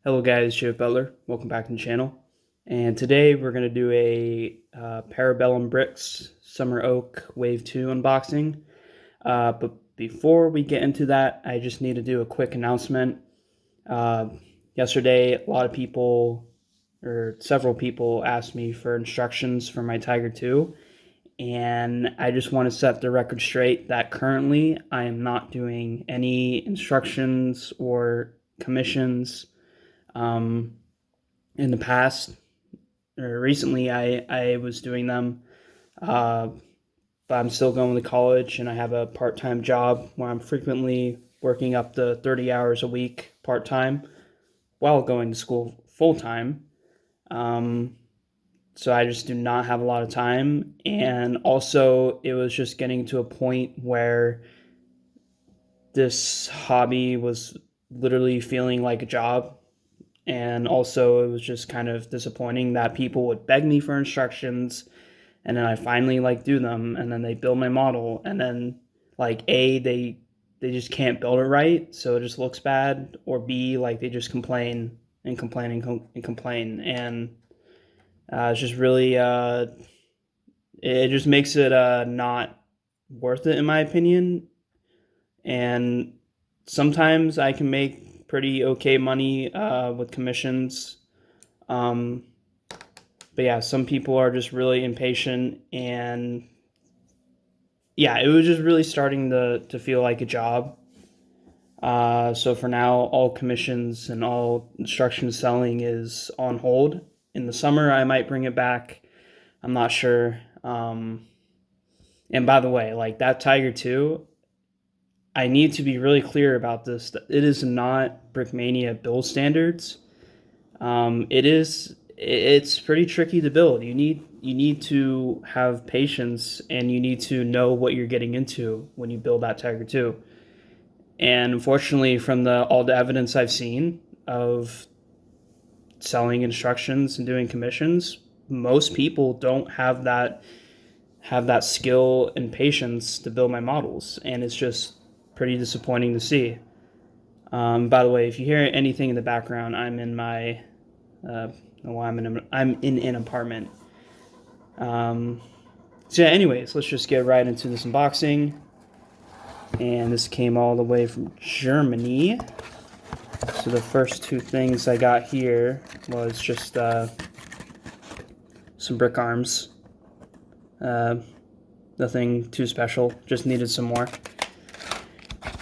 Hello guys, Joe Butler. Welcome back to the channel. And today we're going to do a Bellum Bricks Summer Oak Wave 2 unboxing. But before we get into that, I just need to do a quick announcement. Yesterday, a lot of people, or several people, asked me for instructions for my Tiger 2. And I just want to set the record straight that currently I am not doing any instructions or commissions. In the past or recently, I was doing them, but I'm still going to college and I have a part-time job where I'm frequently working up to 30 hours a week part-time while going to school full-time. So I just do not have a lot of time, and also it was just getting to a point where this hobby was literally feeling like a job. And also it was just kind of disappointing that people would beg me for instructions, and then I finally do them, and then they build my model, and then they just can't build it right, so it just looks bad, or B, they just complain and complain and complain, and it's just really it just makes it not worth it in my opinion. And sometimes I can make pretty okay money with commissions. But yeah, some people are just really impatient, and yeah, it was just really starting to feel like a job. So for now, all commissions and all instruction selling is on hold. In the summer, I might bring it back. I'm not sure. And by the way, that Tiger 2, I need to be really clear about this. It is not Brickmania build standards. It's pretty tricky to build. You need to have patience, and you need to know what you're getting into when you build that Tiger 2. And unfortunately, from all the evidence I've seen of selling instructions and doing commissions, most people don't have that skill and patience to build my models, and it's just pretty disappointing to see. By the way, if you hear anything in the background, I'm in my I'm in an apartment. So yeah, anyways, let's just get right into this unboxing. And this came all the way from Germany. So the first two things I got here was just some brick arms. Nothing too special, just needed some more.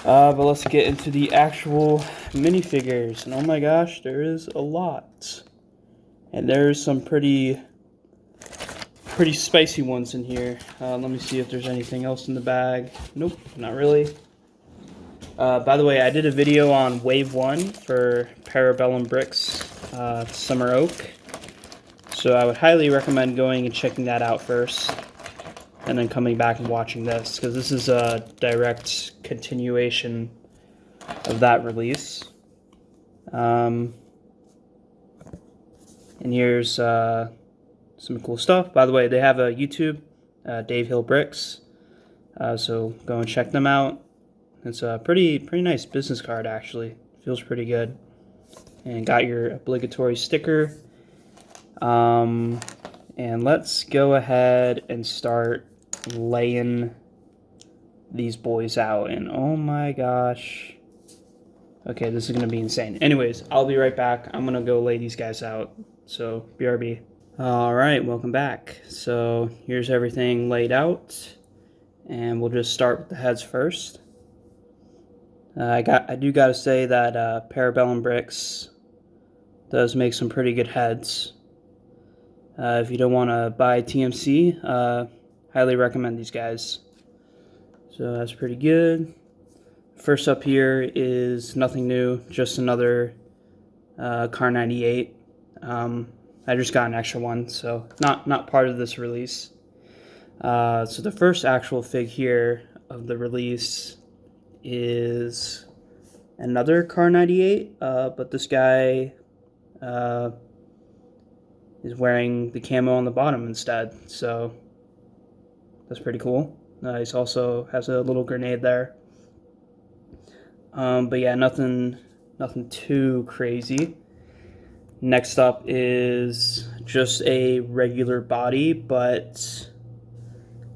But let's get into the actual minifigures. And oh my gosh, there is a lot. And there's some pretty spicy ones in here. Let me see if there's anything else in the bag. Nope, not really. By the way, I did a video on Wave 1 for Bellum Bricks Summer Oak. So I would highly recommend going and checking that out first, and then coming back and watching this, because this is a direct continuation of that release. And here's some cool stuff. By the way, they have a YouTube, Dave Hill Bricks, so go and check them out. It's a pretty nice business card, actually. Feels pretty good. And got your obligatory sticker. And let's go ahead and start laying these boys out. And oh my gosh. Okay, this is going to be insane. Anyways, I'll be right back. I'm going to go lay these guys out. So, BRB. Alright, welcome back. So, here's everything laid out. And we'll just start with the heads first. I do got to say that Bellum Bricks does make some pretty good heads. If you don't want to buy TMC, highly recommend these guys. So that's pretty good. First up here is nothing new, just another Car 98. I just got an extra one, so not part of this release. So the first actual fig here of the release is another Car 98, but this guy is wearing the camo on the bottom instead, so that's pretty cool. He also has a little grenade there. But yeah, nothing too crazy. Next up is just a regular body, but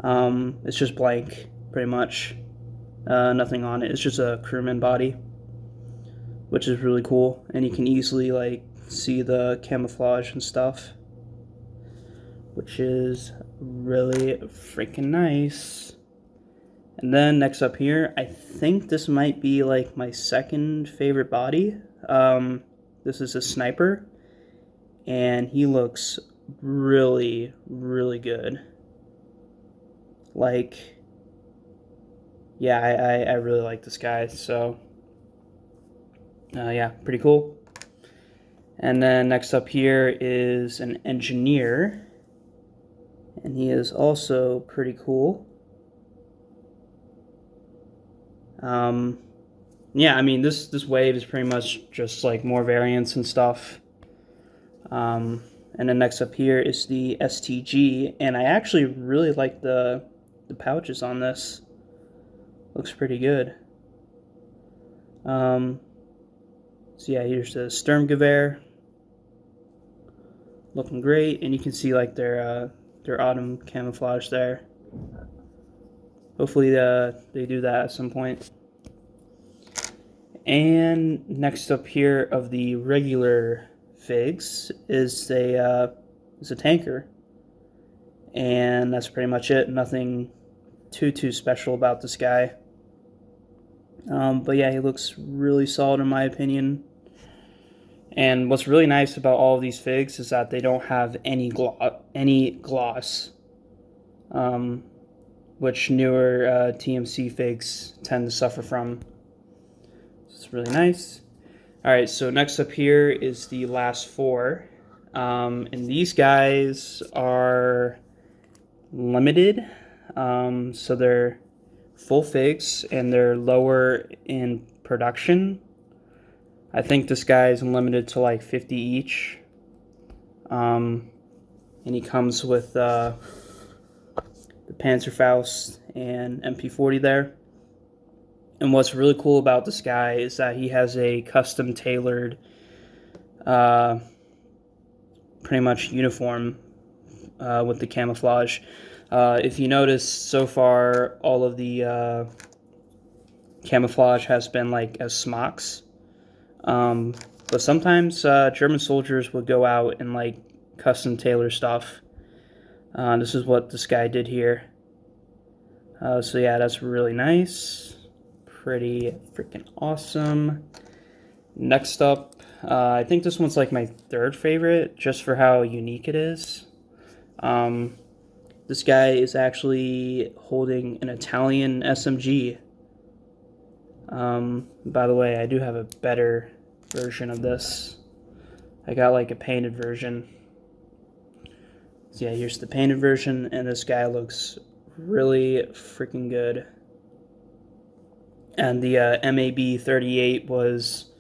it's just blank, pretty much. Nothing on it. It's just a crewman body, which is really cool, and you can easily like see the camouflage and stuff, which is really freaking nice. And then next up here, I think this might be like my second favorite body. This is a sniper, and he looks really, really good. Like, yeah, I really like this guy, so yeah, pretty cool. And then next up here is an engineer, and he is also pretty cool. Yeah, I mean, this wave is pretty much just like more variants and stuff. And then next up here is the STG, and I actually really like the pouches on this. Looks pretty good. So yeah, here's the Sturmgewehr. Looking great, and you can see like their autumn camouflage there. Hopefully they do that at some point. And next up here of the regular figs is a tanker, and that's pretty much it. Nothing too special about this guy. But yeah, he looks really solid in my opinion. And what's really nice about all of these figs is that they don't have any gloss, which newer TMC figs tend to suffer from. It's really nice. All right, so next up here is the last four, and these guys are limited, so they're full figs and they're lower in production. I think this guy is limited to like 50 each, and he comes with the Panzerfaust and MP40 there. And what's really cool about this guy is that he has a custom tailored, pretty much uniform with the camouflage. If you notice, so far all of the camouflage has been like as smocks. But sometimes German soldiers would go out and like custom tailor stuff. This is what this guy did here. So yeah, that's really nice. Pretty freaking awesome. Next up, I think this one's like my third favorite, just for how unique it is. This guy is actually holding an Italian SMG. By the way, I do have a better version of this. I got like a painted version. So yeah, here's the painted version, and this guy looks really freaking good. And the MAB-38 was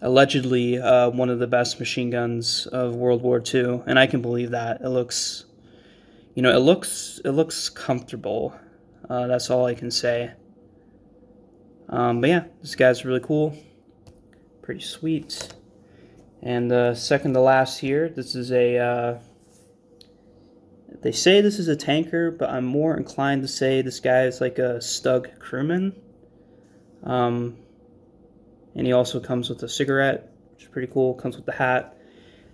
allegedly one of the best machine guns of World War II, and I can believe that. It looks, it looks comfortable. That's all I can say. But yeah, this guy's really cool, pretty sweet. And second to last here, this is a. They say this is a tanker, but I'm more inclined to say this guy is like a Stug crewman. And he also comes with a cigarette, which is pretty cool. Comes with the hat.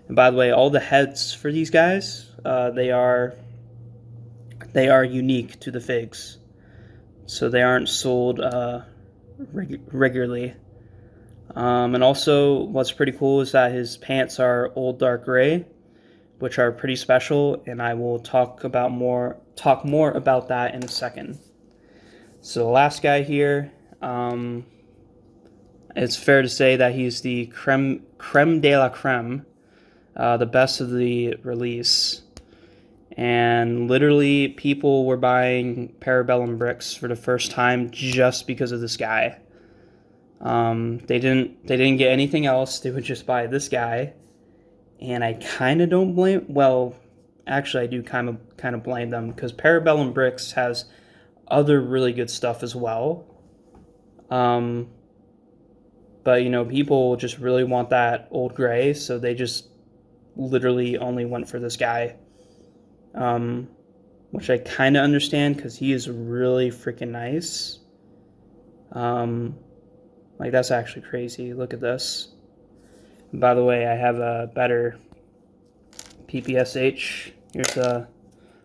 And by the way, all the heads for these guys, they are unique to the figs, so they aren't sold regularly. And also, what's pretty cool is that his pants are old dark gray, which are pretty special, and I will talk more about that in a second. So the last guy here. It's fair to say that he's the creme de la creme, the best of the release. And literally, people were buying Bellum bricks for the first time just because of this guy. They didn't get anything else. They would just buy this guy, and I kind of don't blame. Well, actually, I do kind of blame them, because Bellum bricks has other really good stuff as well. But people just really want that old gray, so they just literally only went for this guy, which I kind of understand because he is really freaking nice. Like, that's actually crazy. Look at this. And by the way, I have a better PPSH. Here's a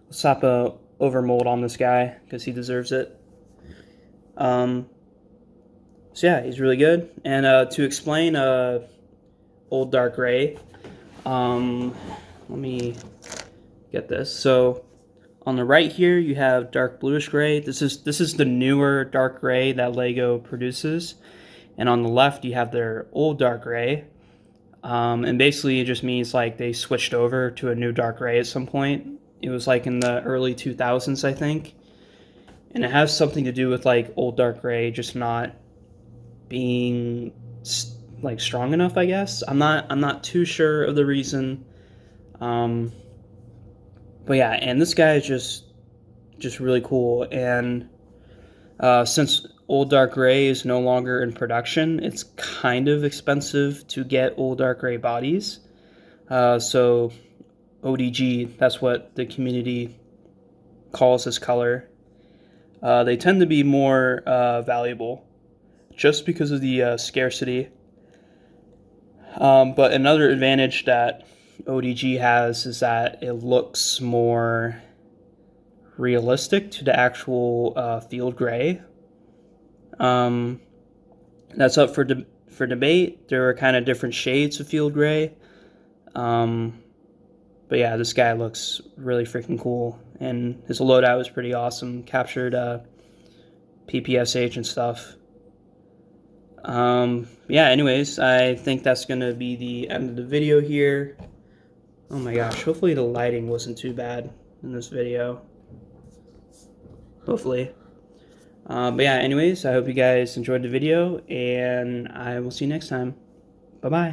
slap a overmold on this guy because he deserves it. So yeah, he's really good. And to explain old dark gray, let me get this. So on the right here, you have dark bluish gray. This is the newer dark gray that Lego produces. And on the left, you have their old dark gray. And basically, it just means like they switched over to a new dark gray at some point. It was like in the early 2000s, I think. And it has something to do with like old dark gray just not being like strong enough, I guess. I'm not too sure of the reason. But yeah, and this guy is just really cool. And since old dark gray is no longer in production, it's kind of expensive to get old dark gray bodies. So ODG, that's what the community calls this color. They tend to be more valuable just because of the scarcity. But another advantage that ODG has is that it looks more realistic to the actual field gray. That's up for debate. There are kind of different shades of field gray. But yeah, this guy looks really freaking cool, and his loadout was pretty awesome. Captured PPSH and stuff. Yeah, anyways, I think that's gonna be the end of the video here. Oh my gosh, hopefully the lighting wasn't too bad in this video. Hopefully. But yeah, anyways, I hope you guys enjoyed the video, and I will see you next time. Bye-bye.